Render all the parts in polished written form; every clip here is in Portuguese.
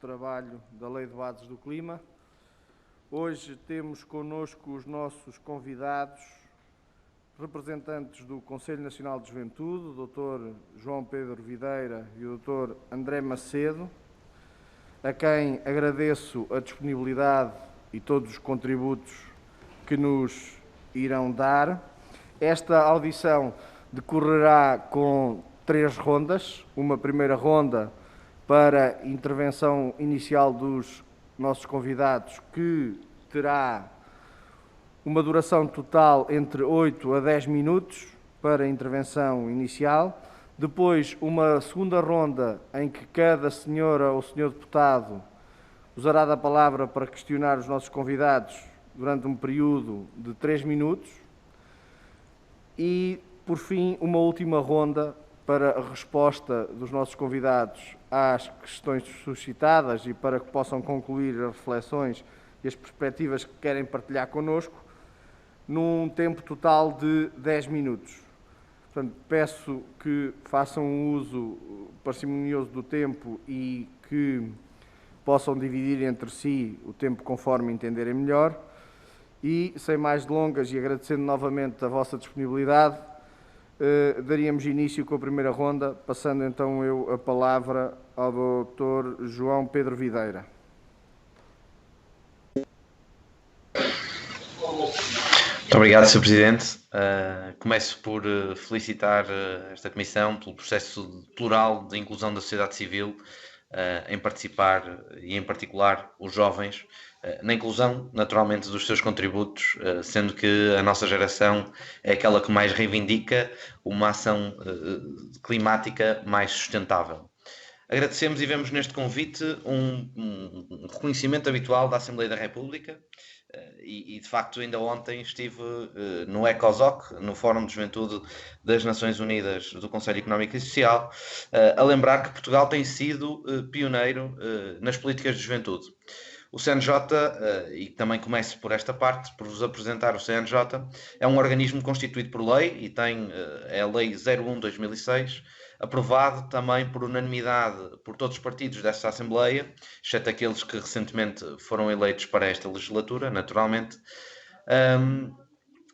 trabalho da Lei de Bases do Clima. Hoje temos connosco os nossos convidados, representantes do Conselho Nacional de Juventude, o Dr. João Pedro Videira e o Dr. André Macedo, a quem agradeço a disponibilidade e todos os contributos que nos irão dar. Esta audição decorrerá com 3 rondas, uma primeira ronda para intervenção inicial dos nossos convidados, que terá uma duração total entre 8 a 10 minutos para a intervenção inicial. Depois, uma segunda ronda em que cada senhora ou senhor deputado usará da palavra para questionar os nossos convidados durante um período de 3 minutos. E, por fim, uma última ronda para a resposta dos nossos convidados às questões suscitadas e para que possam concluir as reflexões e as perspectivas que querem partilhar connosco, num tempo total de 10 minutos. Portanto, peço que façam um uso parcimonioso do tempo e que possam dividir entre si o tempo conforme entenderem melhor. E, sem mais delongas e agradecendo novamente a vossa disponibilidade, daríamos início com a primeira ronda, passando então eu a palavra ao Dr. João Pedro Videira. Muito obrigado, Sr. Presidente. Começo por felicitar esta Comissão pelo processo plural de inclusão da sociedade civil em participar e, em particular, os jovens, na inclusão, naturalmente, dos seus contributos, sendo que a nossa geração é aquela que mais reivindica uma ação climática mais sustentável. Agradecemos e vemos neste convite um reconhecimento habitual da Assembleia da República e de facto, ainda ontem estive no ECOSOC, no Fórum de Juventude das Nações Unidas do Conselho Económico e Social, a lembrar que Portugal tem sido pioneiro nas políticas de juventude. O CNJ, e também começo por esta parte, por vos apresentar o CNJ, é um organismo constituído por lei e tem a Lei 01/2006, aprovado também por unanimidade por todos os partidos desta Assembleia, exceto aqueles que recentemente foram eleitos para esta legislatura, naturalmente,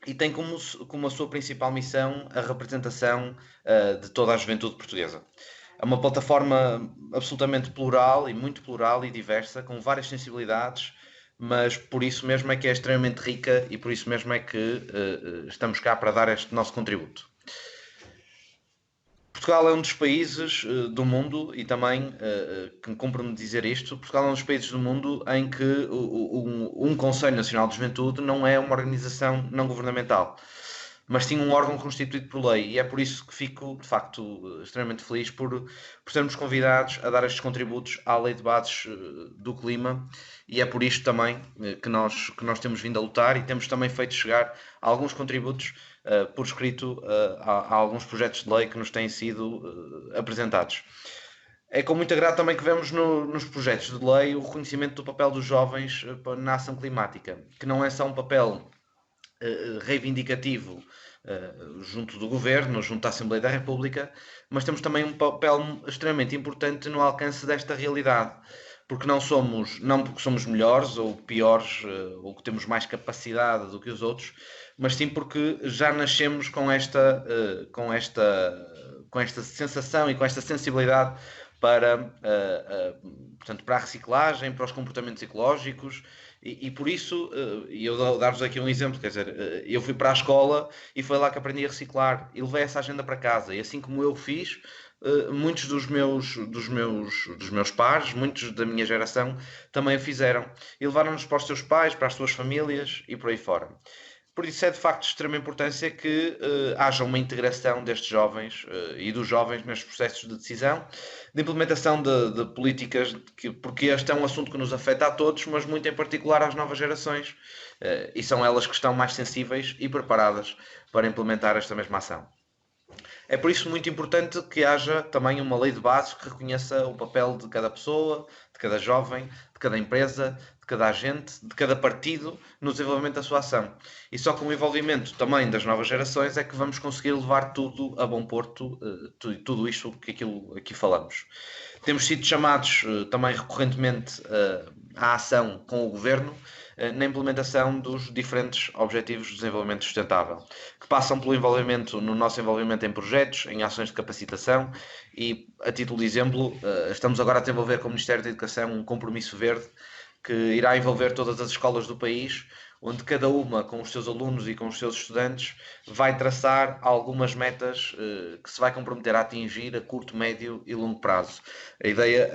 e tem como a sua principal missão a representação de toda a juventude portuguesa. É uma plataforma absolutamente plural e diversa, com várias sensibilidades, mas por isso mesmo é que é extremamente rica e por isso mesmo é que estamos cá para dar este nosso contributo. Portugal é um dos países do mundo, e também, que me cumpre-me dizer isto, Portugal é um dos países do mundo em que um Conselho Nacional de Juventude não é uma organização não governamental, mas sim um órgão constituído por lei, e é por isso que fico, de facto, extremamente feliz por sermos convidados a dar estes contributos à Lei de Bases do Clima, e é por isto também que nós temos vindo a lutar e temos também feito chegar alguns contributos por escrito a alguns projetos de lei que nos têm sido apresentados. É com muito agrado também que vemos nos projetos de lei o reconhecimento do papel dos jovens na ação climática, que não é só um papel reivindicativo junto do Governo, junto da Assembleia da República, mas temos também um papel extremamente importante no alcance desta realidade, porque não porque somos melhores ou piores, ou que temos mais capacidade do que os outros, mas sim porque já nascemos com esta sensação e com esta sensibilidade portanto, para a reciclagem, para os comportamentos ecológicos, e por isso, e eu dar-vos aqui um exemplo, quer dizer, eu fui para a escola e foi lá que aprendi a reciclar e levei essa agenda para casa, e assim como eu fiz, muitos dos meus pares, muitos da minha geração também o fizeram e levaram-nos para os seus pais, para as suas famílias e por aí fora. Por isso é de facto de extrema importância que haja uma integração destes jovens e dos jovens nestes processos de decisão, de implementação de políticas, porque este é um assunto que nos afeta a todos, mas muito em particular às novas gerações, e são elas que estão mais sensíveis e preparadas para implementar esta mesma ação. É por isso muito importante que haja também uma lei de bases que reconheça o papel de cada pessoa, de cada jovem, de cada empresa, de de cada agente, de cada partido no desenvolvimento da sua ação. E só com o envolvimento também das novas gerações é que vamos conseguir levar tudo a bom porto, tudo isto que aqui falamos. Temos sido chamados também recorrentemente à ação com o Governo na implementação dos diferentes Objetivos de Desenvolvimento Sustentável, que passam pelo envolvimento, no nosso envolvimento em projetos, em ações de capacitação e, a título de exemplo, estamos agora a desenvolver com o Ministério da Educação um compromisso verde que irá envolver todas as escolas do país, onde cada uma, com os seus alunos e com os seus estudantes, vai traçar algumas metas que se vai comprometer a atingir a curto, médio e longo prazo. A ideia,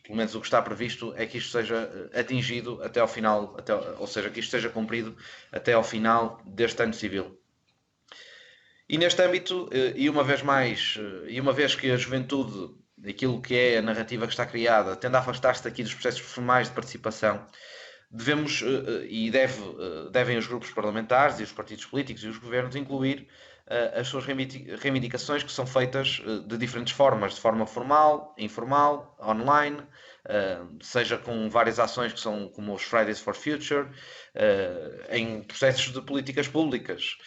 pelo menos o que está previsto, é que isto seja atingido até ao final, ou seja, que isto seja cumprido até ao final deste ano civil. E neste âmbito, e uma vez que a juventude, aquilo que é a narrativa que está criada, tende a afastar-se daqui dos processos formais de participação, devemos devem os grupos parlamentares e os partidos políticos e os governos incluir as suas reivindicações que são feitas de diferentes formas, de forma formal, informal, online, seja com várias ações que são como os Fridays for Future, em processos de políticas públicas.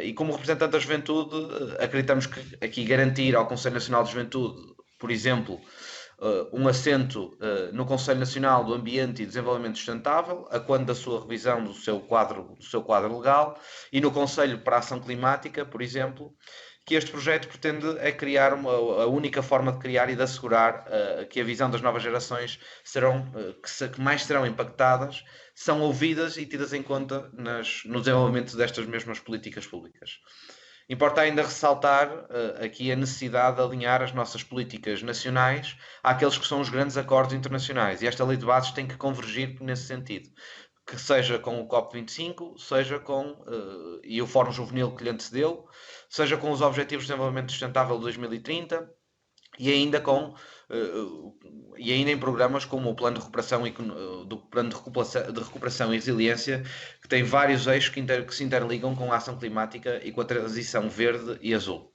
E como representante da juventude, acreditamos que aqui garantir ao Conselho Nacional de Juventude, por exemplo, um assento no Conselho Nacional do Ambiente e Desenvolvimento Sustentável, a quando da sua revisão do seu quadro legal, e no Conselho para a Ação Climática, por exemplo, que este projeto pretende é criar a única forma de criar e de assegurar que a visão das novas gerações que mais serão impactadas, são ouvidas e tidas em conta no desenvolvimento destas mesmas políticas públicas. Importa ainda ressaltar aqui a necessidade de alinhar as nossas políticas nacionais àqueles que são os grandes acordos internacionais. E esta lei de bases tem que convergir nesse sentido. Que seja com o COP25, seja e o Fórum Juvenil que lhe antecedeu, seja com os Objetivos de Desenvolvimento Sustentável de 2030 e ainda em programas como o Plano de Recuperação e Resiliência, que tem vários eixos que se interligam com a ação climática e com a transição verde e azul.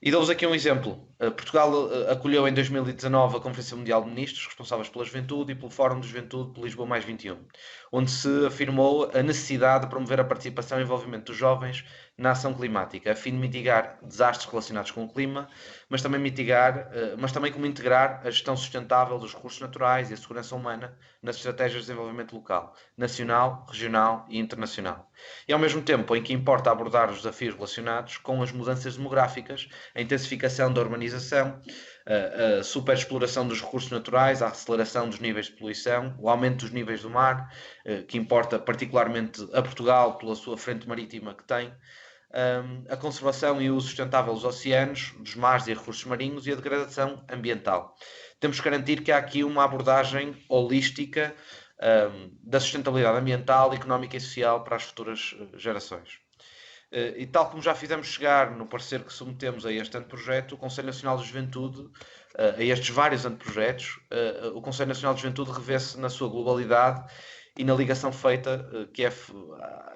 E dou-vos aqui um exemplo. Portugal acolheu em 2019 a Conferência Mundial de Ministros responsáveis pela Juventude e pelo Fórum de Juventude de Lisboa mais 21, onde se afirmou a necessidade de promover a participação e envolvimento dos jovens na ação climática, a fim de mitigar desastres relacionados com o clima, mas também como integrar a gestão sustentável dos recursos naturais e a segurança humana nas estratégias de desenvolvimento local, nacional, regional e internacional. E ao mesmo tempo em que importa abordar os desafios relacionados com as mudanças demográficas, a intensificação da urbanização, a superexploração dos recursos naturais, a aceleração dos níveis de poluição, o aumento dos níveis do mar, que importa particularmente a Portugal pela sua frente marítima que tem, a conservação e o uso sustentável dos oceanos, dos mares e recursos marinhos e a degradação ambiental. Temos que garantir que há aqui uma abordagem holística da sustentabilidade ambiental, económica e social para as futuras gerações. E tal como já fizemos chegar no parecer que submetemos a este anteprojeto, o Conselho Nacional de Juventude, a estes vários anteprojetos, o Conselho Nacional de Juventude revê-se na sua globalidade e na ligação feita que é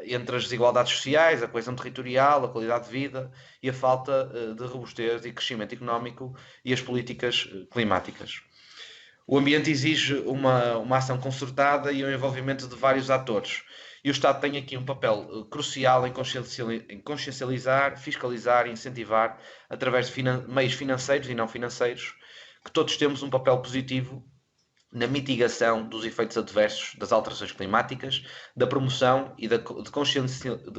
entre as desigualdades sociais, a coesão territorial, a qualidade de vida e a falta de robustez e crescimento económico e as políticas climáticas. O ambiente exige uma ação concertada e o envolvimento de vários atores. E o Estado tem aqui um papel crucial em consciencializar, fiscalizar e incentivar, através de meios financeiros e não financeiros, que todos temos um papel positivo na mitigação dos efeitos adversos das alterações climáticas, da promoção e de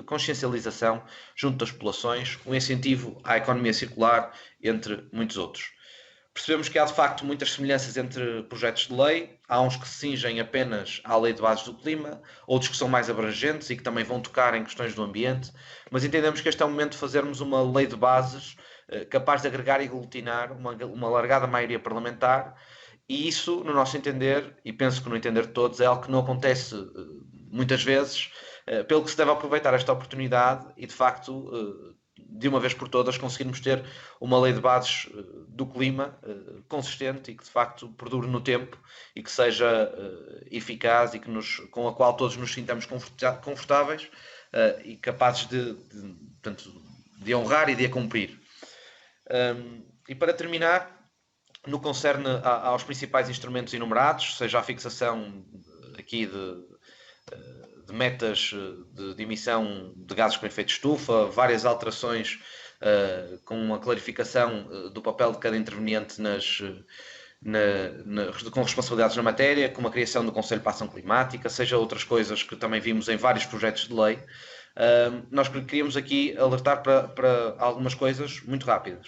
consciencialização junto das populações, um incentivo à economia circular, entre muitos outros. Percebemos que há de facto muitas semelhanças entre projetos de lei. Há uns que se cingem apenas à Lei de Bases do Clima, outros que são mais abrangentes e que também vão tocar em questões do ambiente, mas entendemos que este é o momento de fazermos uma lei de bases capaz de agregar e aglutinar uma largada maioria parlamentar, e isso, no nosso entender, e penso que no entender de todos, é algo que não acontece muitas vezes, pelo que se deve aproveitar esta oportunidade e, de facto, de uma vez por todas, conseguirmos ter uma lei de bases do clima consistente e que, de facto, perdure no tempo e que seja eficaz e com a qual todos nos sintamos confortáveis e capazes de honrar e de a cumprir. E para terminar, no que concerne aos principais instrumentos enumerados, seja a fixação aqui de metas de emissão de gases com efeito de estufa, várias alterações com uma clarificação do papel de cada interveniente com responsabilidades na matéria, como a criação do Conselho para a Ação Climática, seja outras coisas que também vimos em vários projetos de lei. Nós queríamos aqui alertar para algumas coisas muito rápidas.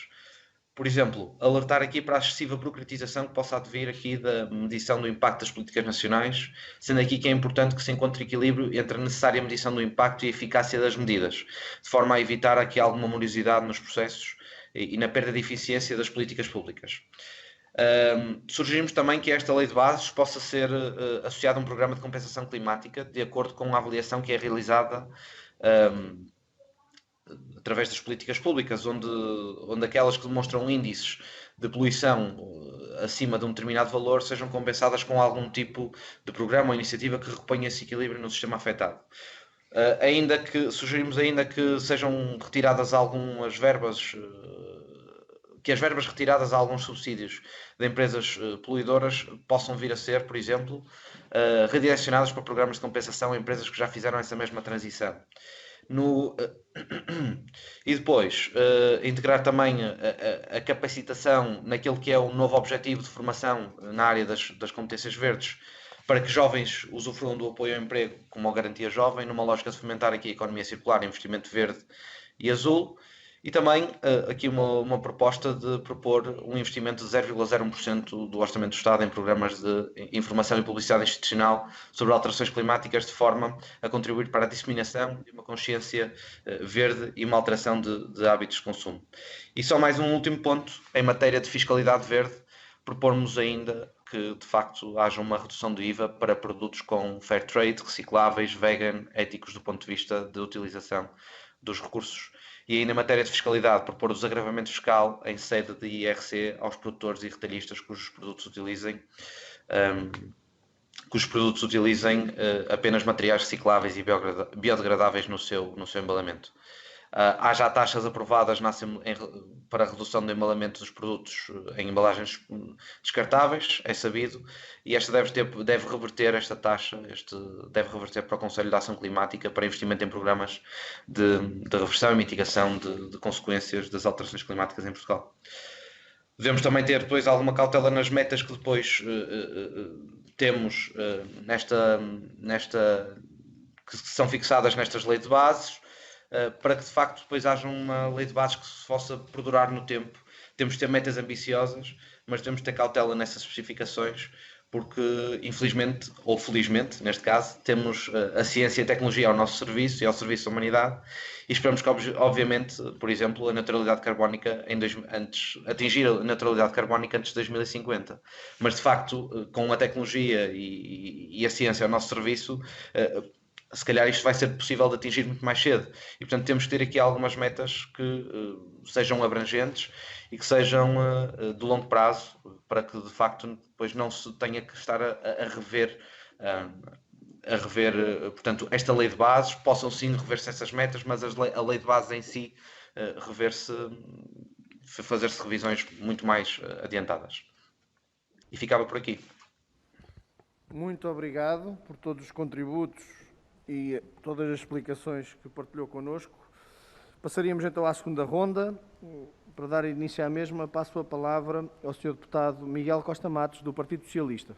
Por exemplo, alertar aqui para a excessiva burocratização que possa advir aqui da medição do impacto das políticas nacionais, sendo aqui que é importante que se encontre equilíbrio entre a necessária medição do impacto e a eficácia das medidas, de forma a evitar aqui alguma morosidade nos processos e na perda de eficiência das políticas públicas. Sugerimos também que esta lei de bases possa ser associada a um programa de compensação climática, de acordo com a avaliação que é realizada através das políticas públicas, onde aquelas que demonstram índices de poluição acima de um determinado valor sejam compensadas com algum tipo de programa ou iniciativa que reponha esse equilíbrio no sistema afetado. Sugerimos ainda que sejam retiradas algumas verbas, que as verbas retiradas a alguns subsídios de empresas poluidoras possam vir a ser, por exemplo, redirecionadas para programas de compensação a empresas que já fizeram essa mesma transição. E depois, integrar também a capacitação naquele que é o novo objetivo de formação na área das competências verdes, para que jovens usufruam do apoio ao emprego como a Garantia Jovem, numa lógica de fomentar aqui a economia circular, investimento verde e azul. E também aqui uma proposta de propor um investimento de 0,01% do Orçamento do Estado em programas de informação e publicidade institucional sobre alterações climáticas, de forma a contribuir para a disseminação de uma consciência verde e uma alteração de hábitos de consumo. E só mais um último ponto, em matéria de fiscalidade verde, propormos ainda que, de facto, haja uma redução do IVA para produtos com fair trade, recicláveis, vegan, éticos do ponto de vista de utilização dos recursos. E ainda em matéria de fiscalidade, propor o desagravamento fiscal em sede de IRC aos produtores e retalhistas cujos produtos utilizem apenas materiais recicláveis e biodegradáveis no seu embalamento. Há já taxas aprovadas para a redução do embalamento dos produtos em embalagens descartáveis, é sabido, e esta deve reverter esta taxa, deve reverter para o Conselho de Ação Climática para investimento em programas de reversão e mitigação de consequências das alterações climáticas em Portugal. Devemos também ter depois alguma cautela nas metas que depois temos que são fixadas nestas leis de bases, para que de facto depois haja uma lei de bases que se possa perdurar no tempo. Temos de ter metas ambiciosas, mas temos de ter cautela nessas especificações, porque infelizmente, ou felizmente, neste caso, temos a ciência e a tecnologia ao nosso serviço e ao serviço da humanidade, e esperamos que, obviamente, por exemplo, a neutralidade carbónica atingir a neutralidade carbónica antes de 2050. Mas de facto, com a tecnologia e a ciência ao nosso serviço, se calhar isto vai ser possível de atingir muito mais cedo. E, portanto, temos que ter aqui algumas metas que sejam abrangentes e que sejam de longo prazo, para que, de facto, depois não se tenha que estar a rever, portanto, esta lei de bases. Possam sim rever-se essas metas, mas a lei de bases em si fazer-se revisões muito mais adiantadas. E ficava por aqui. Muito obrigado por todos os contributos e todas as explicações que partilhou connosco. Passaríamos então à segunda ronda. Para dar início à mesma, passo a palavra ao Sr. Deputado Miguel Costa Matos, do Partido Socialista.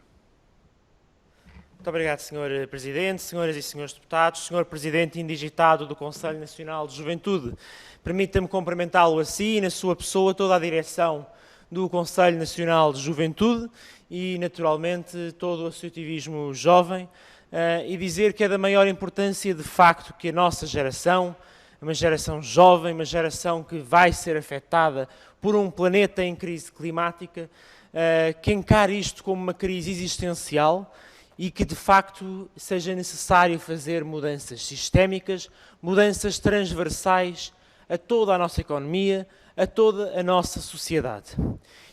Muito obrigado, Sr. Presidente, senhoras e senhores deputados, Sr. Presidente indigitado do Conselho Nacional de Juventude. Permita-me cumprimentá-lo a si, na sua pessoa, toda a direção do Conselho Nacional de Juventude e, naturalmente, todo o associativismo jovem, e dizer que é da maior importância, de facto, que a nossa geração, uma geração jovem, uma geração que vai ser afetada por um planeta em crise climática, que encare isto como uma crise existencial e que, de facto, seja necessário fazer mudanças sistémicas, mudanças transversais a toda a nossa economia, a toda a nossa sociedade.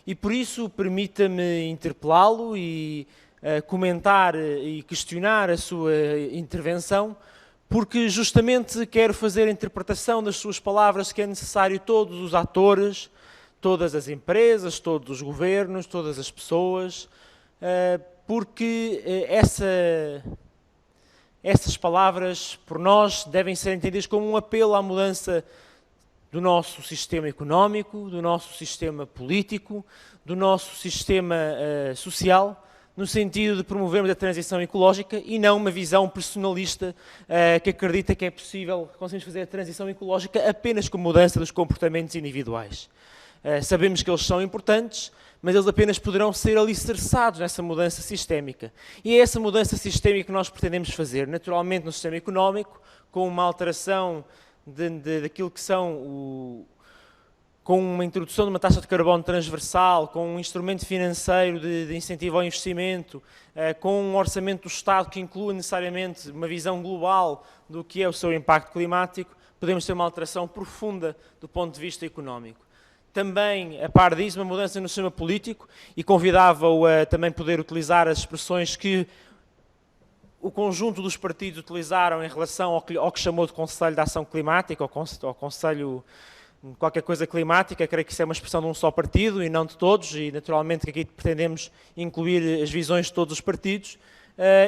E por isso, permita-me interpelá-lo e comentar e questionar a sua intervenção, porque justamente quero fazer a interpretação das suas palavras que é necessário todos os atores, todas as empresas, todos os governos, todas as pessoas, porque essa Essas palavras, por nós, devem ser entendidas como um apelo à mudança do nosso sistema económico, do nosso sistema político, do nosso sistema social, no sentido de promovermos a transição ecológica e não uma visão personalista que acredita que é possível, conseguimos fazer a transição ecológica apenas com mudança dos comportamentos individuais. Sabemos que eles são importantes, mas eles apenas poderão ser alicerçados nessa mudança sistémica. E é essa mudança sistémica que nós pretendemos fazer, naturalmente no sistema económico, com uma alteração daquilo que são com uma introdução de uma taxa de carbono transversal, com um instrumento financeiro de incentivo ao investimento, com um orçamento do Estado que inclua necessariamente uma visão global do que é o seu impacto climático, podemos ter uma alteração profunda do ponto de vista económico. Também, a par disso, uma mudança no sistema político, e convidava-o a também poder utilizar as expressões que o conjunto dos partidos utilizaram em relação ao que chamou de Conselho de Ação Climática, ou Conselho qualquer coisa climática. Creio que isso é uma expressão de um só partido e não de todos, e naturalmente que aqui pretendemos incluir as visões de todos os partidos,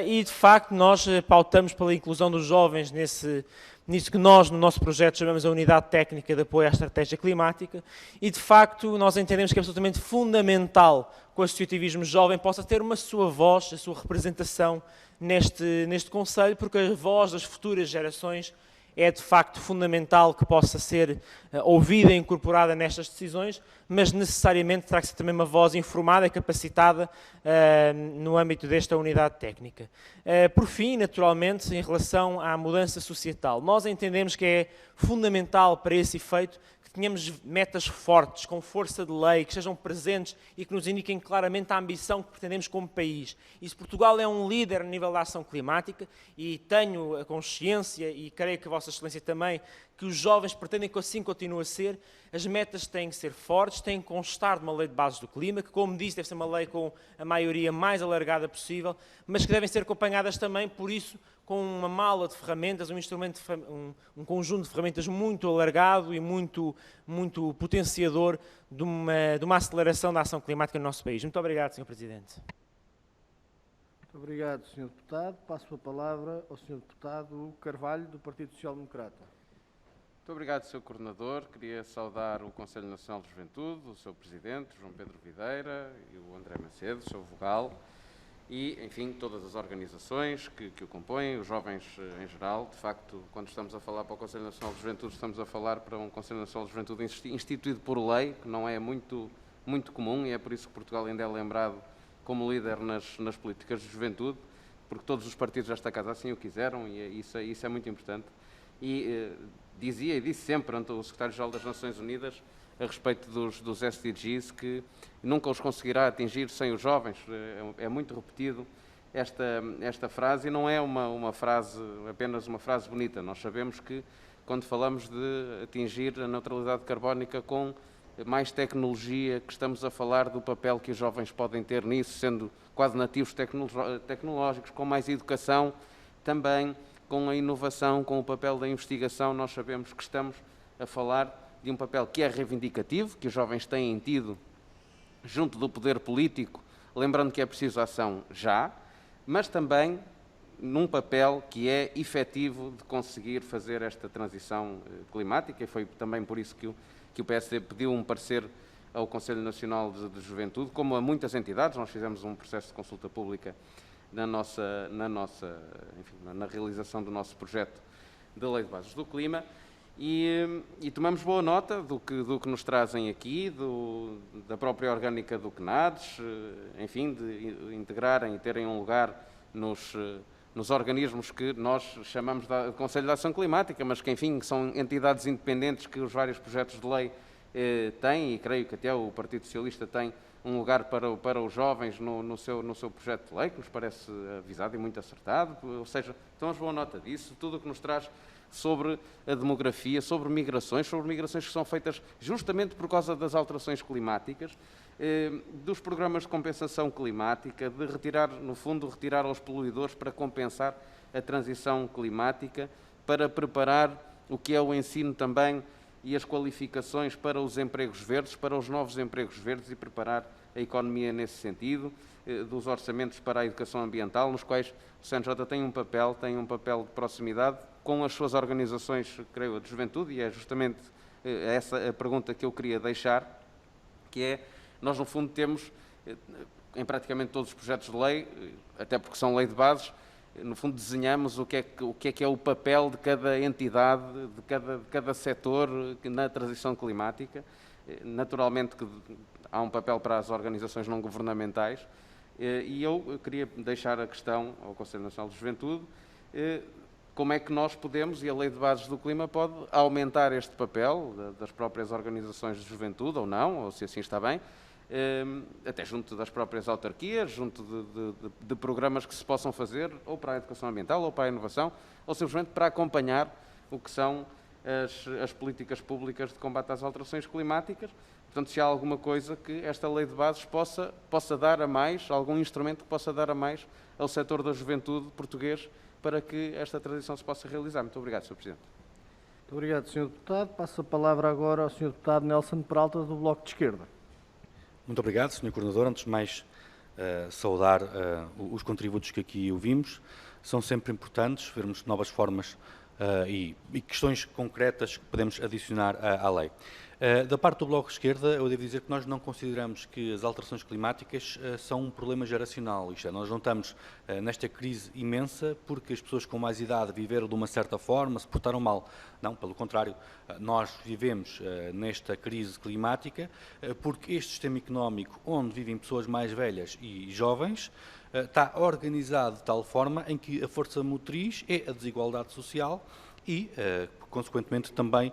e de facto nós pautamos pela inclusão dos jovens nisso que nós, no nosso projeto, chamamos a Unidade Técnica de Apoio à Estratégia Climática, e de facto nós entendemos que é absolutamente fundamental que o associativismo jovem possa ter uma sua voz, a sua representação neste Conselho, porque a voz das futuras gerações é de facto fundamental que possa ser ouvida e incorporada nestas decisões, mas necessariamente terá que ser também uma voz informada e capacitada no âmbito desta unidade técnica. Por fim, naturalmente, em relação à mudança societal, nós entendemos que é fundamental para esse efeito que tenhamos metas fortes, com força de lei, que sejam presentes e que nos indiquem claramente a ambição que pretendemos como país. E se Portugal é um líder a nível da ação climática, e tenho a consciência, e creio que a Vossa Excelência também, que os jovens pretendem que assim continue a ser, as metas têm que ser fortes, têm que constar de uma lei de bases do clima, que, como disse, deve ser uma lei com a maioria mais alargada possível, mas que devem ser acompanhadas também, por isso, com uma mala de ferramentas, um conjunto de ferramentas muito alargado e muito potenciador de uma aceleração da ação climática no nosso país. Muito obrigado, Sr. Presidente. Muito obrigado, Sr. Deputado. Passo a palavra ao Sr. Deputado Carvalho, do Partido Social Democrata. Muito obrigado, Sr. Coordenador. Queria saudar o Conselho Nacional de Juventude, o Sr. Presidente, João Pedro Videira, e o André Macedo, o Sr. Vogal, e, enfim, todas as organizações que o compõem, os jovens em geral. De facto, quando estamos a falar para o Conselho Nacional de Juventude, estamos a falar para um Conselho Nacional de Juventude instituído por lei, que não é muito comum, e é por isso que Portugal ainda é lembrado como líder nas políticas de juventude, porque todos os partidos desta casa assim o quiseram, e isso é muito importante. E dizia e disse sempre ante o Secretário-Geral das Nações Unidas, a respeito dos SDGs, que nunca os conseguirá atingir sem os jovens. É muito repetido esta frase, e não é apenas uma frase bonita. Nós sabemos que, quando falamos de atingir a neutralidade carbónica com mais tecnologia, que estamos a falar do papel que os jovens podem ter nisso, sendo quase nativos tecnológicos, com mais educação, também com a inovação, com o papel da investigação. Nós sabemos que estamos a falar de um papel que é reivindicativo, que os jovens têm tido junto do poder político, lembrando que é preciso ação já, mas também num papel que é efetivo de conseguir fazer esta transição climática, e foi também por isso que o PSD pediu um parecer ao Conselho Nacional de Juventude, como a muitas entidades. Nós fizemos um processo de consulta pública na realização do nosso projeto de Lei de Bases do Clima, e tomamos boa nota do que nos trazem aqui, da própria orgânica do CNADES, enfim, de integrarem e terem um lugar nos organismos que nós chamamos de Conselho de Ação Climática, mas que, enfim, são entidades independentes que os vários projetos de lei têm, e creio que até o Partido Socialista tem um lugar para os jovens no seu projeto de lei, que nos parece avisado e muito acertado. Ou seja, tomamos boa nota disso, tudo o que nos traz sobre a demografia, sobre migrações que são feitas justamente por causa das alterações climáticas, dos programas de compensação climática, de retirar aos poluidores para compensar a transição climática, para preparar o que é o ensino também e as qualificações para os empregos verdes, para os novos empregos verdes, e preparar a economia nesse sentido. dos orçamentos para a educação ambiental, nos quais o CNJ tem um papel de proximidade com as suas organizações, creio, de juventude, e é justamente essa a pergunta que eu queria deixar, que é, nós no fundo temos, em praticamente todos os projetos de lei, até porque são lei de bases, no fundo desenhamos o que é o papel de cada entidade, de cada setor na transição climática. Naturalmente que há um papel para as organizações não governamentais, e eu queria deixar a questão ao Conselho Nacional de Juventude, como é que nós podemos, e a Lei de Bases do Clima pode aumentar este papel das próprias organizações de juventude, ou não, ou se assim está bem, até junto das próprias autarquias, junto de programas que se possam fazer, ou para a educação ambiental, ou para a inovação, ou simplesmente para acompanhar o que são as políticas públicas de combate às alterações climáticas. Portanto, se há alguma coisa que esta Lei de Bases possa dar a mais, algum instrumento que possa dar a mais ao setor da juventude português para que esta transição se possa realizar. Muito obrigado, Sr. Presidente. Muito obrigado, Sr. Deputado. Passo a palavra agora ao Sr. Deputado Nelson Peralta, do Bloco de Esquerda. Muito obrigado, Sr. Coordenador. Antes de mais, saudar os contributos que aqui ouvimos. São sempre importantes vermos novas formas e questões concretas que podemos adicionar à lei. Da parte do Bloco de Esquerda, eu devo dizer que nós não consideramos que as alterações climáticas são um problema geracional. Isto é, nós não estamos nesta crise imensa porque as pessoas com mais idade viveram de uma certa forma, se portaram mal. Não, pelo contrário, nós vivemos nesta crise climática porque este sistema económico, onde vivem pessoas mais velhas e jovens, está organizado de tal forma em que a força motriz é a desigualdade social e, consequentemente, também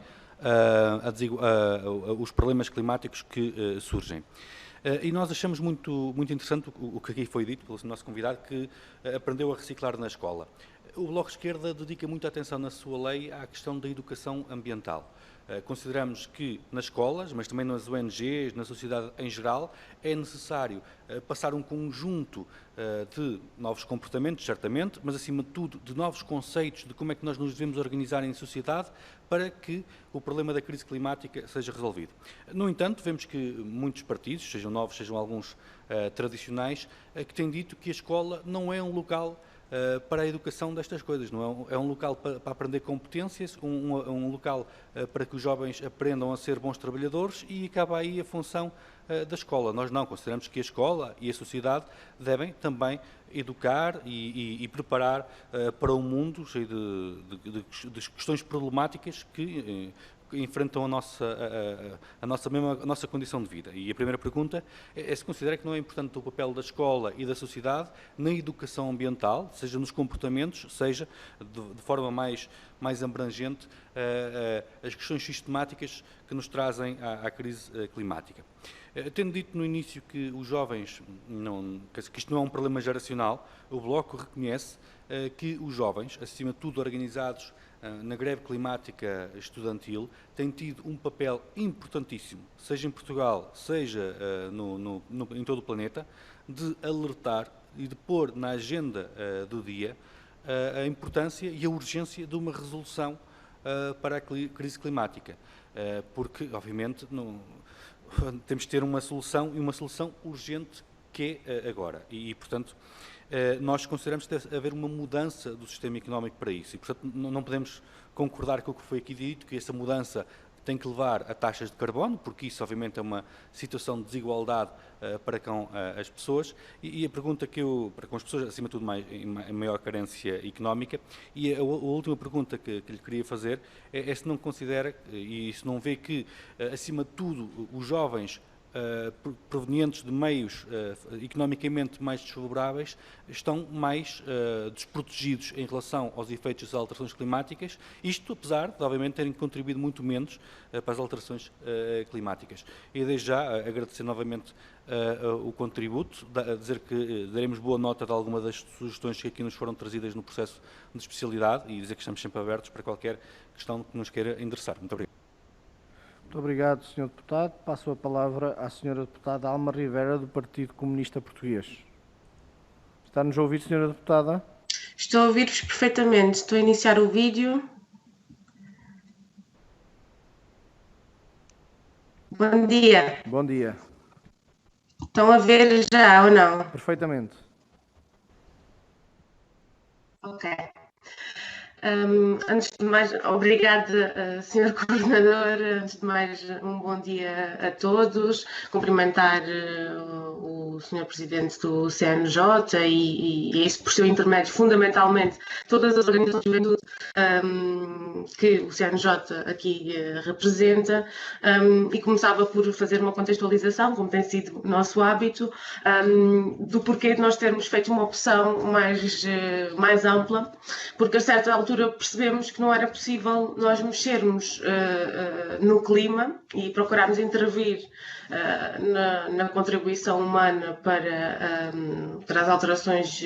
os problemas climáticos que surgem. E nós achamos muito interessante o que aqui foi dito pelo nosso convidado, que aprendeu a reciclar na escola. O Bloco de Esquerda dedica muita atenção na sua lei à questão da educação ambiental. Consideramos que nas escolas, mas também nas ONGs, na sociedade em geral, é necessário passar um conjunto de novos comportamentos, certamente, mas acima de tudo de novos conceitos de como é que nós nos devemos organizar em sociedade para que o problema da crise climática seja resolvido. No entanto, vemos que muitos partidos, sejam novos, sejam alguns tradicionais, que têm dito que a escola não é um local para a educação destas coisas, não é um local para aprender competências, um local para que os jovens aprendam a ser bons trabalhadores e acaba aí a função da escola. Nós não consideramos que a escola e a sociedade devem também educar e preparar para um mundo cheio de questões problemáticas que enfrentam a nossa condição de vida. E a primeira pergunta é se considera que não é importante o papel da escola e da sociedade na educação ambiental, seja nos comportamentos, seja de forma mais abrangente as questões sistemáticas que nos trazem à crise climática. Tendo dito no início que os jovens, que isto não é um problema geracional, o Bloco reconhece que os jovens, acima de tudo organizados na greve climática estudantil, têm tido um papel importantíssimo, seja em Portugal, seja em todo o planeta, de alertar e de pôr na agenda do dia a importância e a urgência de uma resolução para a crise climática. Porque, obviamente, temos de ter uma solução, e uma solução urgente, que é agora. E portanto, nós consideramos que deve haver uma mudança do sistema económico para isso. E, portanto, não podemos concordar com o que foi aqui dito, que essa mudança tem que levar a taxas de carbono, porque isso, obviamente, é uma situação de desigualdade para com as pessoas. E a pergunta para com as pessoas, acima de tudo, em maior carência económica. E a última pergunta que lhe queria fazer é se não considera, e se não vê que, acima de tudo, os jovens provenientes de meios economicamente mais desfavoráveis estão mais desprotegidos em relação aos efeitos das alterações climáticas, isto apesar de, obviamente, terem contribuído muito menos para as alterações climáticas. E desde já agradecer novamente o contributo, dizer que daremos boa nota de alguma das sugestões que aqui nos foram trazidas no processo de especialidade e dizer que estamos sempre abertos para qualquer questão que nos queira endereçar. Muito obrigado. Muito obrigado, Sr. Deputado. Passo a palavra à Sra. Deputada Alma Rivera, do Partido Comunista Português. Está-nos a ouvir, Sra. Deputada? Estou a ouvir-vos perfeitamente. Estou a iniciar o vídeo. Bom dia. Bom dia. Estão a ver já ou não? Perfeitamente. Ok. Antes de mais, obrigada, Sr. Coordenador. Antes de mais, um bom dia a todos. Cumprimentar o Sr. Presidente do CNJ e esse, por seu intermédio, fundamentalmente, todas as organizações de juventude que o CNJ aqui representa, e começava por fazer uma contextualização, como tem sido o nosso hábito, do porquê de nós termos feito uma opção mais ampla, porque a certa altura percebemos que não era possível nós mexermos no clima e procurarmos intervir na contribuição humana para as alterações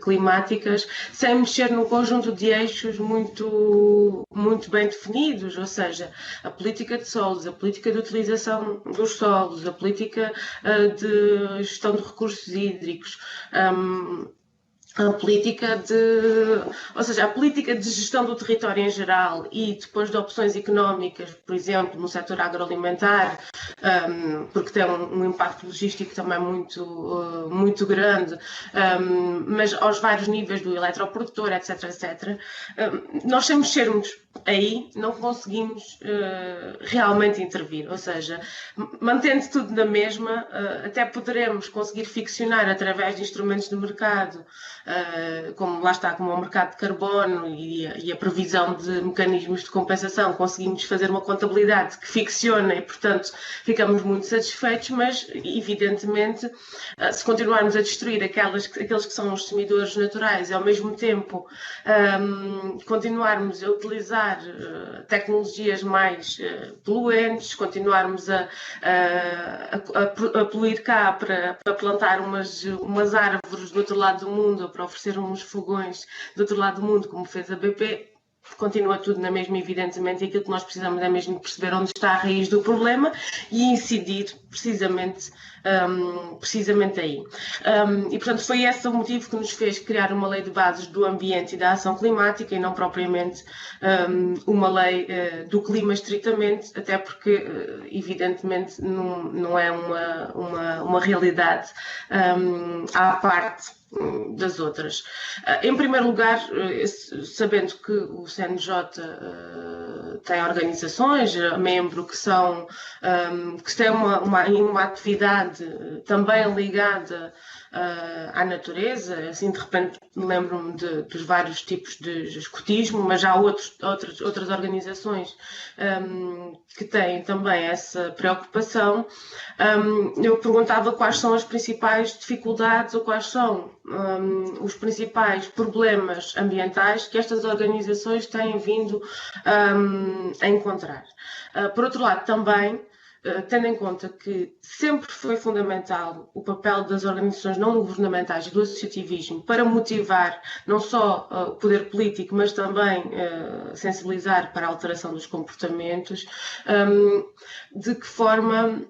climáticas, sem mexer num conjunto de eixos muito bem definidos, ou seja, a política de solos, a política de utilização dos solos, a política de gestão de recursos hídricos, a política a política de gestão do território em geral e depois de opções económicas, por exemplo, no setor agroalimentar, porque tem um impacto logístico também muito grande, mas aos vários níveis do eletroprodutor, etc, etc. Nós sem mexermos aí não conseguimos realmente intervir, ou seja, mantendo tudo na mesma, até poderemos conseguir ficcionar através de instrumentos de mercado, como lá está, como o mercado de carbono e a previsão de mecanismos de compensação, conseguimos fazer uma contabilidade que ficciona e, portanto, ficamos muito satisfeitos, mas, evidentemente, se continuarmos a destruir aqueles que são os semidores naturais e, ao mesmo tempo, continuarmos a utilizar tecnologias mais poluentes, continuarmos a poluir cá para plantar umas árvores do outro lado do mundo, para oferecer uns fogões do outro lado do mundo, como fez a BP, continua tudo na mesma, evidentemente, e aquilo que nós precisamos é mesmo perceber onde está a raiz do problema e incidir precisamente aí. E, portanto, foi esse o motivo que nos fez criar uma lei de bases do ambiente e da ação climática e não propriamente uma lei do clima estritamente, até porque, evidentemente, não é uma realidade à parte das outras. Em primeiro lugar, sabendo que o CNJ tem organizações, membro que têm uma atividade também ligada à natureza, assim de repente lembro-me dos vários tipos de escotismo, mas há outras organizações que têm também essa preocupação. Eu perguntava quais são as principais dificuldades ou quais são os principais problemas ambientais que estas organizações têm vindo a encontrar. Por outro lado, também, tendo em conta que sempre foi fundamental o papel das organizações não governamentais e do associativismo para motivar não só o poder político, mas também sensibilizar para a alteração dos comportamentos, de que forma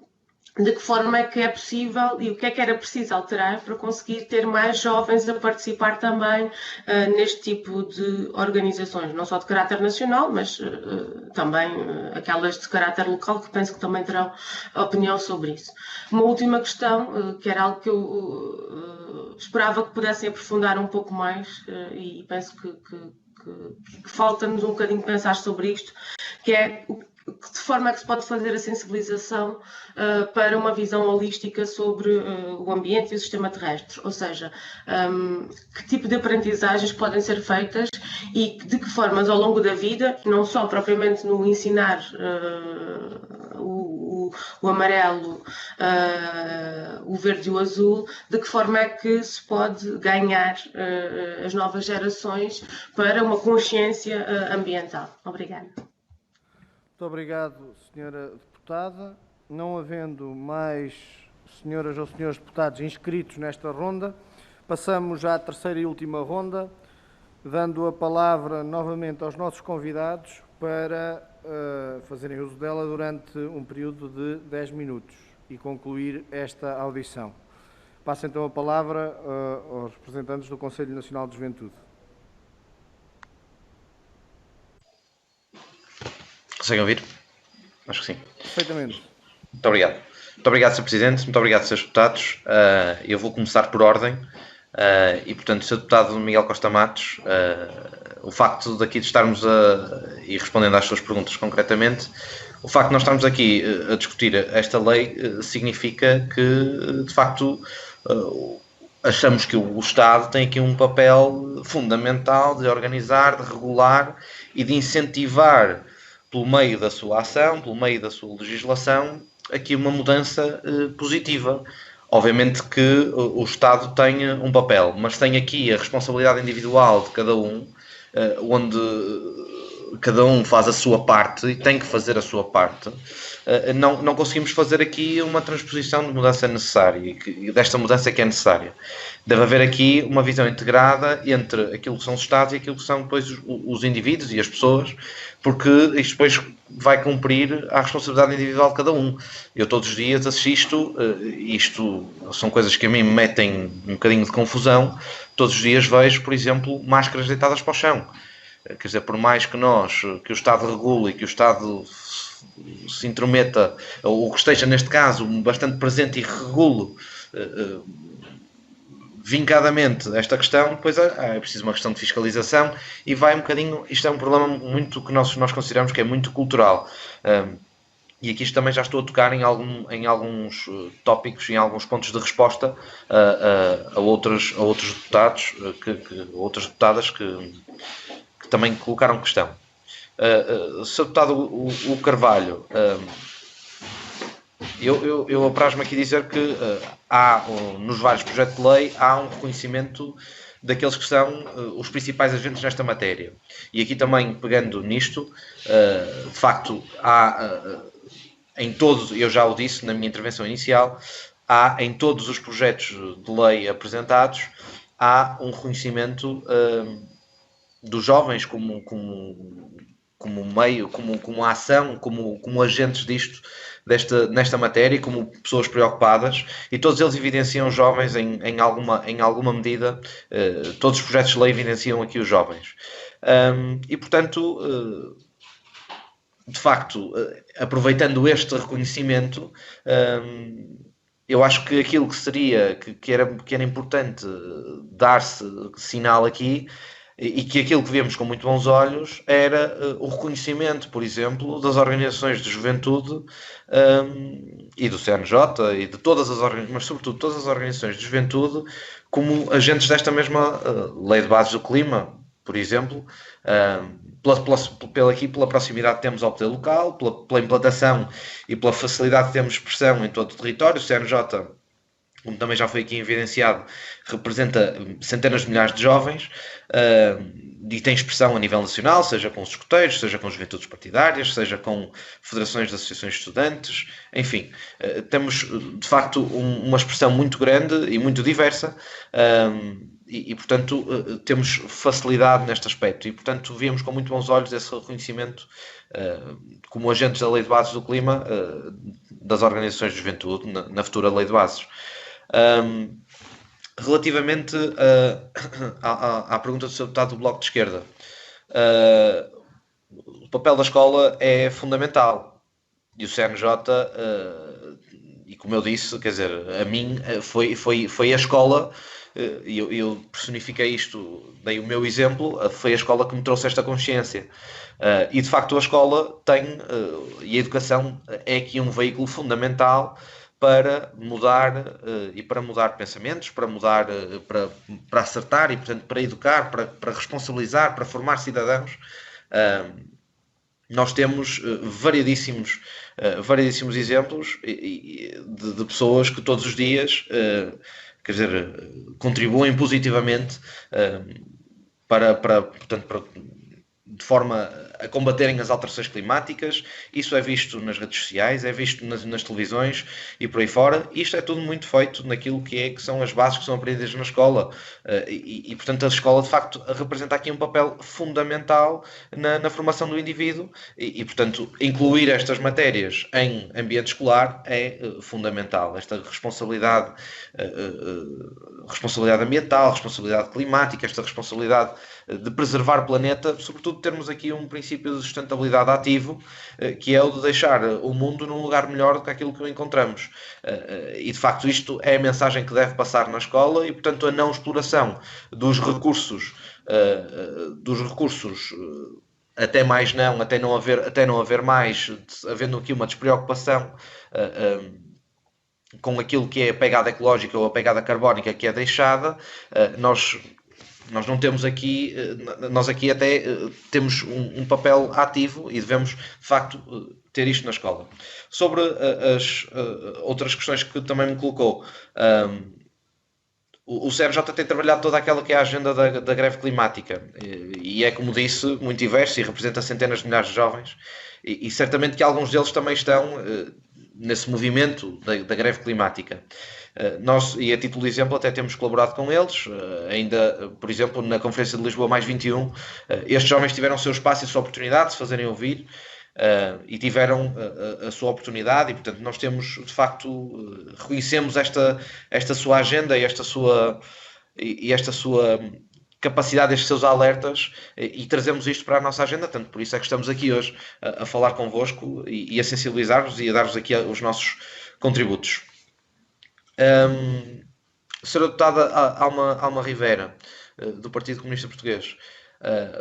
é que é possível e o que é que era preciso alterar para conseguir ter mais jovens a participar também neste tipo de organizações, não só de caráter nacional, mas também aquelas de caráter local, que penso que também terão opinião sobre isso. Uma última questão, que era algo que eu esperava que pudessem aprofundar um pouco mais, e penso que falta-nos um bocadinho pensar sobre isto, que é de forma é que se pode fazer a sensibilização para uma visão holística sobre o ambiente e o sistema terrestre, ou seja, que tipo de aprendizagens podem ser feitas e de que formas ao longo da vida, não só propriamente no ensinar o amarelo, o verde e o azul, de que forma é que se pode ganhar as novas gerações para uma consciência ambiental. Obrigada. Muito obrigado, Senhora Deputada. Não havendo mais senhoras ou senhores deputados inscritos nesta ronda, passamos à terceira e última ronda, dando a palavra novamente aos nossos convidados para fazerem uso dela durante um período de 10 minutos e concluir esta audição. Passo então a palavra aos representantes do Conselho Nacional de Juventude. Conseguem ouvir? Acho que sim. Perfeitamente. Muito obrigado. Muito obrigado, Sr. Presidente. Muito obrigado, Srs. Deputados. Eu vou começar por ordem. E, portanto, Sr. Deputado Miguel Costa Matos, o facto de aqui de estarmos e respondendo às suas perguntas concretamente, o facto de nós estarmos aqui a discutir esta lei significa que, de facto, achamos que o Estado tem aqui um papel fundamental de organizar, de regular e de incentivar, pelo meio da sua ação, pelo meio da sua legislação, aqui uma mudança positiva. Obviamente que o Estado tem um papel, mas tem aqui a responsabilidade individual de cada um, onde cada um faz a sua parte e tem que fazer a sua parte. Não conseguimos fazer aqui uma transposição de mudança necessária e desta mudança que é necessária. Deve haver aqui uma visão integrada entre aquilo que são os Estados e aquilo que são depois os indivíduos e as pessoas, porque isto depois vai cumprir a responsabilidade individual de cada um. Eu todos os dias assisto, isto são coisas que a mim me metem um bocadinho de confusão, todos os dias vejo, por exemplo, máscaras deitadas para o chão. Quer dizer, por mais que que o Estado regule e que o Estado se intrometa, ou que esteja neste caso bastante presente e regule vincadamente esta questão, depois é preciso uma questão de fiscalização e vai um bocadinho, isto é um problema muito que nós consideramos que é muito cultural. E aqui também já estou a tocar em alguns tópicos, em alguns pontos de resposta a outros deputados, outras deputadas que também colocaram questão. Sr. Deputado o Carvalho, eu apraz-me aqui dizer que há, nos vários projetos de lei, há um reconhecimento daqueles que são os principais agentes nesta matéria. E aqui também, pegando nisto, de facto, há em todos, eu já o disse na minha intervenção inicial, há em todos os projetos de lei apresentados, há um reconhecimento dos jovens como meio, como ação, como agentes nesta matéria, como pessoas preocupadas, e todos eles evidenciam os jovens em alguma medida, todos os projetos de lei evidenciam aqui os jovens. E, portanto, de facto, aproveitando este reconhecimento, eu acho que aquilo que era importante dar-se sinal aqui, e que aquilo que vemos com muito bons olhos era o reconhecimento, por exemplo, das organizações de juventude e do CNJ e de todas as organizações, mas sobretudo todas as organizações de juventude, como agentes desta mesma Lei de Bases do Clima, por exemplo, pela proximidade que temos ao poder local, pela implantação e pela facilidade que temos de expressão em todo o território. O CNJ, como também já foi aqui evidenciado, representa centenas de milhares de jovens e tem expressão a nível nacional, seja com os escoteiros, seja com as juventudes partidárias, seja com federações de associações de estudantes, enfim, temos de facto uma expressão muito grande e muito diversa e portanto temos facilidade neste aspecto e portanto víamos com muito bons olhos esse reconhecimento como agentes da Lei de Bases do Clima das organizações de juventude na futura Lei de Bases. Relativamente à pergunta do Sr. Deputado do Bloco de Esquerda, o papel da escola é fundamental e o CNJ, e como eu disse, quer dizer, a mim foi a escola, eu personifiquei isto, dei o meu exemplo, foi a escola que me trouxe esta consciência. E de facto a escola e a educação é aqui um veículo fundamental para mudar e para mudar pensamentos, para mudar, para acertar e, portanto, para educar, para responsabilizar, para formar cidadãos. Nós temos variedíssimos exemplos de pessoas que todos os dias, quer dizer, contribuem positivamente de forma a combaterem as alterações climáticas. Isso é visto nas redes sociais, é visto nas televisões e por aí fora. Isto é tudo muito feito naquilo que são as bases que são aprendidas na escola. Portanto, a escola, de facto, representa aqui um papel fundamental na formação do indivíduo e, portanto, incluir estas matérias em ambiente escolar é fundamental. Esta responsabilidade ambiental, responsabilidade climática, esta responsabilidade de preservar o planeta, sobretudo termos aqui um princípio de sustentabilidade ativo, que é o de deixar o mundo num lugar melhor do que aquilo que o encontramos. E de facto isto é a mensagem que deve passar na escola e, portanto, a não exploração dos recursos, até mais não, até não haver mais, havendo aqui uma despreocupação com aquilo que é a pegada ecológica ou a pegada carbónica que é deixada, nós não temos aqui, nós aqui até temos um papel ativo e devemos, de facto, ter isto na escola. Sobre as outras questões que também me colocou, o CNJ tem trabalhado toda aquela que é a agenda da greve climática e é, como disse, muito diverso e representa centenas de milhares de jovens e certamente que alguns deles também estão nesse movimento da greve climática. Nós, e a título de exemplo, até temos colaborado com eles, ainda, por exemplo, na Conferência de Lisboa Mais 21, estes jovens tiveram o seu espaço e a sua oportunidade de se fazerem ouvir e tiveram a sua oportunidade e, portanto, nós temos, de facto, reconhecemos esta sua agenda e esta sua capacidade, estes seus alertas e trazemos isto para a nossa agenda, tanto por isso é que estamos aqui hoje a falar convosco e a sensibilizar-vos e a dar-vos aqui os nossos contributos. Sra. Deputada Alma Rivera, do Partido Comunista Português,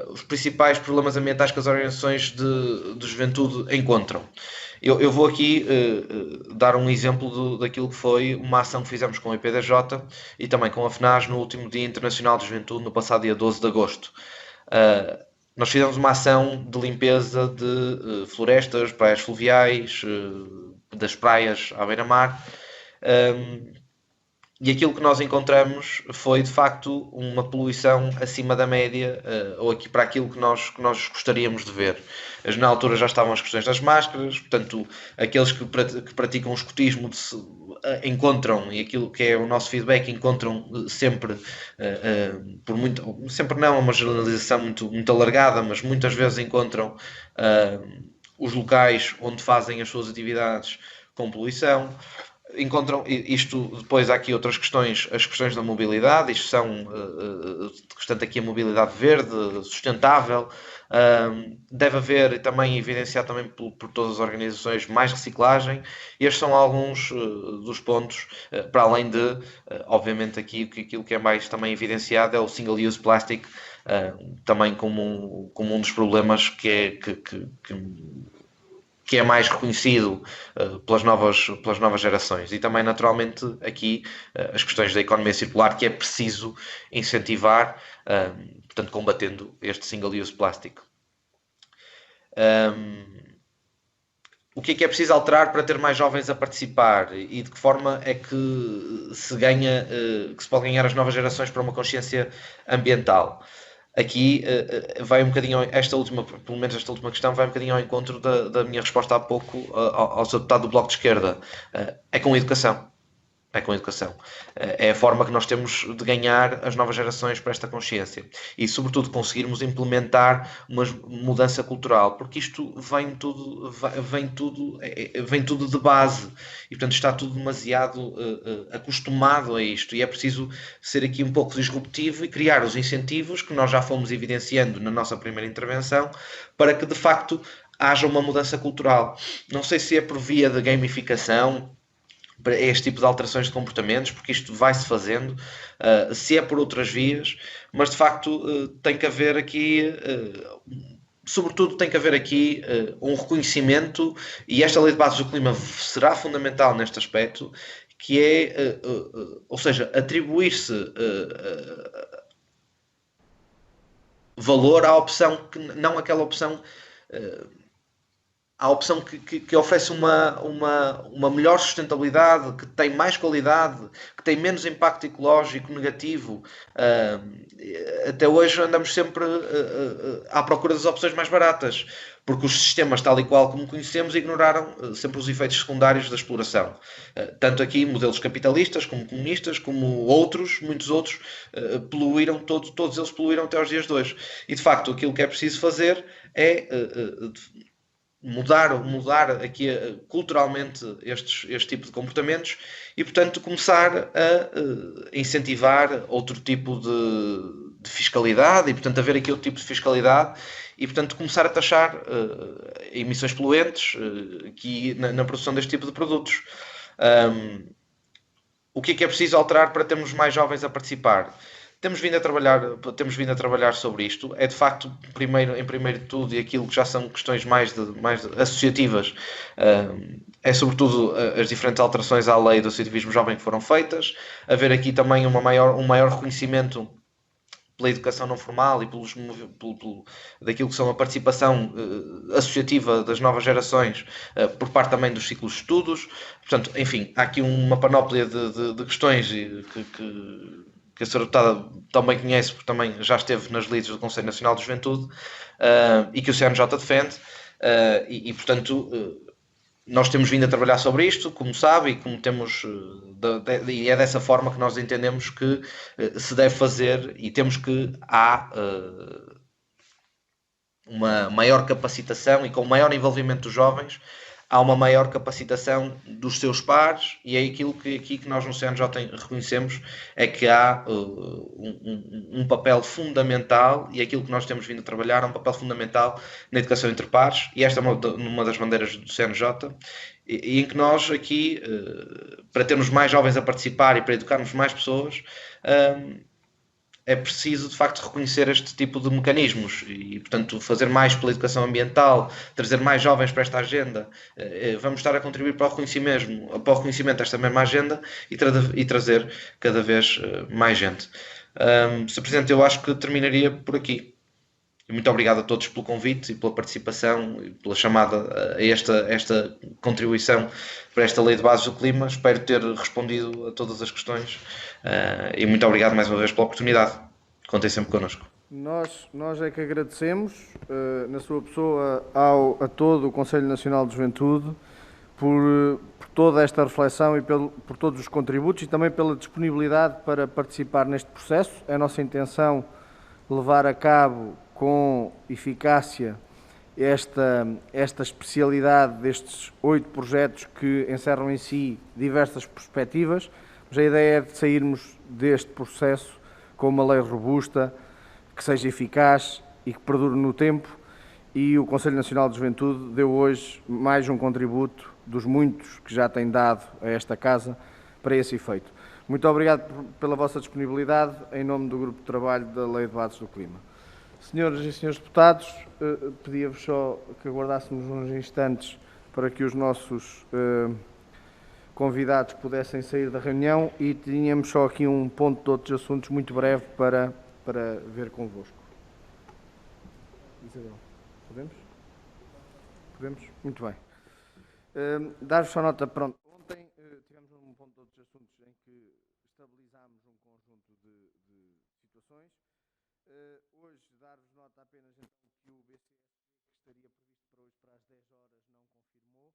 os principais problemas ambientais que as organizações de juventude encontram. Eu vou aqui dar um exemplo daquilo que foi uma ação que fizemos com a IPDJ e também com a FNAS no último Dia Internacional de Juventude, no passado dia 12 de agosto. Nós fizemos uma ação de limpeza de florestas, praias fluviais, das praias à beira-mar, e aquilo que nós encontramos foi, de facto, uma poluição acima da média, ou aqui para aquilo que nós gostaríamos de ver. Na altura já estavam as questões das máscaras, portanto, aqueles que praticam o escotismo encontram, e aquilo que é o nosso feedback, encontram sempre, sempre não, é uma generalização muito alargada, mas muitas vezes encontram os locais onde fazem as suas atividades com poluição. Encontram isto, depois há aqui outras questões, as questões da mobilidade, isto são, portanto, aqui a mobilidade verde, sustentável, deve haver e também evidenciado também por todas as organizações mais reciclagem. Estes são alguns dos pontos, para além de, obviamente, aqui aquilo que é mais também evidenciado é o single-use plastic, também como um dos problemas que é mais reconhecido pelas novas gerações. E também, naturalmente, aqui as questões da economia circular, que é preciso incentivar, portanto, combatendo este single-use plástico. O que é preciso alterar para ter mais jovens a participar e de que forma é que se pode ganhar as novas gerações para uma consciência ambiental? Aqui vai um bocadinho, pelo menos esta última questão, vai um bocadinho ao encontro da minha resposta há pouco ao seu deputado do Bloco de Esquerda. É com educação. É com educação. É a forma que nós temos de ganhar as novas gerações para esta consciência. E, sobretudo, conseguirmos implementar uma mudança cultural. Porque isto vem tudo de base. E, portanto, está tudo demasiado acostumado a isto. E é preciso ser aqui um pouco disruptivo e criar os incentivos que nós já fomos evidenciando na nossa primeira intervenção para que, de facto, haja uma mudança cultural. Não sei se é por via de gamificação, para este tipo de alterações de comportamentos, porque isto vai-se fazendo, se é por outras vias, mas de facto tem que haver aqui, sobretudo tem que haver aqui um reconhecimento, e esta Lei de Bases do Clima será fundamental neste aspecto, que é, ou seja, atribuir-se valor à opção, não aquela opção... a opção que oferece uma melhor sustentabilidade, que tem mais qualidade, que tem menos impacto ecológico negativo. Até hoje andamos sempre à procura das opções mais baratas, porque os sistemas, tal e qual como conhecemos, ignoraram sempre os efeitos secundários da exploração. Tanto aqui modelos capitalistas, como comunistas, como muitos outros, poluíram, todos eles poluíram até aos dias de hoje. E, de facto, aquilo que é preciso fazer é... mudar aqui culturalmente este tipo de comportamentos e, portanto, começar a incentivar outro tipo de fiscalidade e, portanto, haver aqui outro tipo de fiscalidade e, portanto, começar a taxar emissões poluentes aqui na produção deste tipo de produtos. O que é preciso alterar para termos mais jovens a participar? Temos vindo a trabalhar sobre isto. É de facto, em primeiro de tudo, e aquilo que já são questões mais associativas, é sobretudo as diferentes alterações à lei do associativismo jovem que foram feitas, haver aqui também um maior reconhecimento pela educação não formal e daquilo que são a participação associativa das novas gerações por parte também dos ciclos de estudos. Portanto, enfim, há aqui uma panóplia de questões que a Sra. Deputada também conhece, porque também já esteve nas lides do Conselho Nacional de Juventude e que o CNJ defende portanto, nós temos vindo a trabalhar sobre isto, como sabe, e como temos, e é dessa forma que nós entendemos que se deve fazer e temos que há uma maior capacitação e com o maior envolvimento dos jovens, há uma maior capacitação dos seus pares e é aquilo que nós no CNJ reconhecemos, é que há um papel fundamental e aquilo que nós temos vindo a trabalhar é um papel fundamental na educação entre pares e esta é uma das bandeiras do CNJ e em que nós aqui, para termos mais jovens a participar e para educarmos mais pessoas, é preciso, de facto, reconhecer este tipo de mecanismos e, portanto, fazer mais pela educação ambiental, trazer mais jovens para esta agenda. Vamos estar a contribuir para o reconhecimento desta mesma agenda e trazer cada vez mais gente. Sr. Presidente, eu acho que terminaria por aqui. Muito obrigado a todos pelo convite e pela participação e pela chamada a esta contribuição para esta Lei de Bases do Clima. Espero ter respondido a todas as questões e muito obrigado mais uma vez pela oportunidade. Contem sempre connosco. Nós é que agradecemos, na sua pessoa, a todo o Conselho Nacional de Juventude por toda esta reflexão e por todos os contributos e também pela disponibilidade para participar neste processo. É a nossa intenção levar a cabo com eficácia esta especialidade destes 8 projetos que encerram em si diversas perspectivas, mas a ideia é de sairmos deste processo com uma lei robusta, que seja eficaz e que perdure no tempo, e o Conselho Nacional de Juventude deu hoje mais um contributo dos muitos que já tem dado a esta Casa para esse efeito. Muito obrigado pela vossa disponibilidade em nome do Grupo de Trabalho da Lei de Bases do Clima. Senhoras e senhores deputados, pedia-vos só que aguardássemos uns instantes para que os nossos convidados pudessem sair da reunião e tínhamos só aqui um ponto de outros assuntos muito breve para ver convosco. Isabel, podemos? Podemos? Muito bem. Dar-vos só nota, pronto. Ontem tivemos um ponto de outros assuntos em que estabilizámos um conjunto de situações. Hoje, dar-vos nota apenas então que o BCS, que estaria previsto para hoje para as 10 horas, não confirmou.